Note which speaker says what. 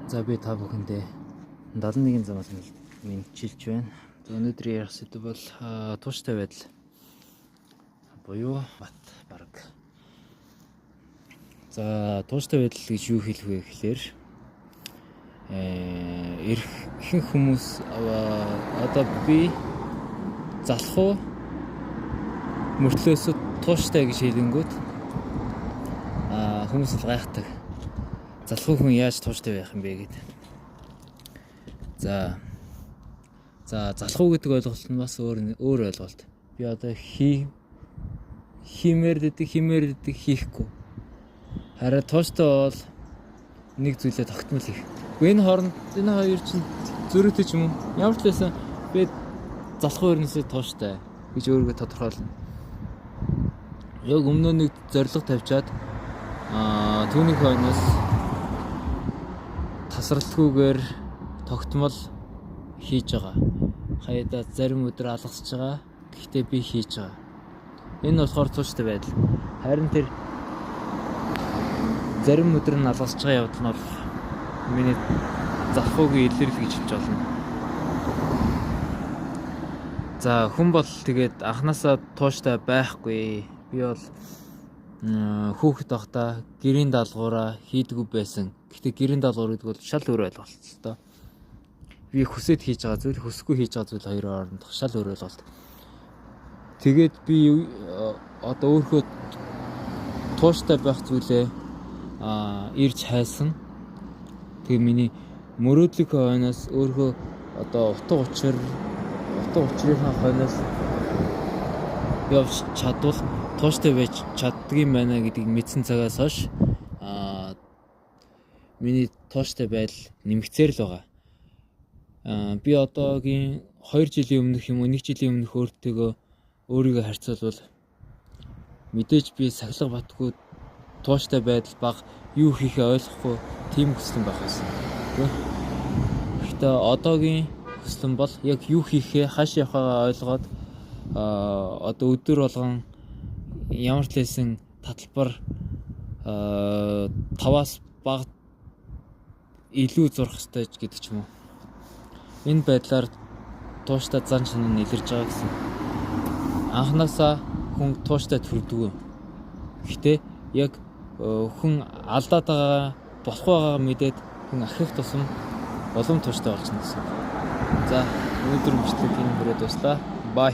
Speaker 1: За би та бүхэндээ 71 замаас мэдчилж байна. За өнөөдөр ярих сэдв бол тууштай байдал буюу бат бараг. За тууштай байдал гэж юу хэлэх вэ гэхээр ихэнх хүмүүс одоо би залах уу мөртлөөс тууштай гэж хэлэнгүүт хүмүүс л гайхдаг. Залах хүн яаж тууштай байх юм бэ гэдэг. За залах уу гэдэг ойлголт нь бас өөр ойлголт. Би одоо хиймээр дэдэг хийхгүй. Харин тууштай бол нэг зүйлээ тогтмол хийх. Энэ хооронд энэ хоёр чинь зөрүүтэй ч юм уу? Ямар ч байсан би залах өрнөсөө тууштай гэж өөрийгөө тодорхойлно. Яг өмнөө нэг зорилго тавьчаад түүний хойноос тасралтгүйгээр тогтмол хийж байгаа. Хаяада зарим өдөр алгасч байгаа. Гэхдээ би хийж байгаа. Энэ болохоор тууштай байдал. Харин тэр зарим өдөр нь алгасч байгаа явдал нь бол миний залхуугийн илэрэл гэж хэлж болно. За хүн бол тэгээд анханасаа тууштай байхгүй. Би бол хүүхэд байхдаа гэрийн даалгавраа хийдгүү байсан. Гэхдээ гэрийн даалгавар гэдэг бол шал өөр ойлголт л доо. Би хүсэж хийж байгаа зүйл, хүсэхгүй хийж байгаа зүйл хоёрын хооронд шал өөр ойлголт. Тэгээд би одоо өөрхөө тууштай байх зүйлээ ирж хайсан. Тэгээ миний мөрөөдлөг хойноос өөрхөө одоо утга учирынхаа хойноос явж чадвал тууштай байж чаддгийм байна гэдгийг мэдсэн цагаас хойш миний тууштай байдал нэмэгцээр л байгаа. Би одоогийн 2 жилийн өмнөх юм уу 1 жилийн өмнөх өөрийгөө харьцуулбал мэдээж би сахилга батгүй тууштай байдал бага юу хийхээ ойлгохгүй тийм хүслэн байх байсан. Гэхдээ одоогийн хүслэн бол яг юу хийхээ хааш явахаа ойлгоод одоо өдөр болгон ямар ч лсэн таталбар 5-аас бага илүү зурх ёстой гэдэг ч юм уу. Энэ байдлаар тууштай зан чанар нь илэрж байгаа гэсэн. Анханасаа хүн тууштай төрдөг. Гэхдээ яг хүн алдаад байгаа болох байгаа мэдээд хүн ахих тусам улам тууштай болчихно гэсэн. За өнөөдөр бичлэг энэ хүрээд дуслаа. Бай.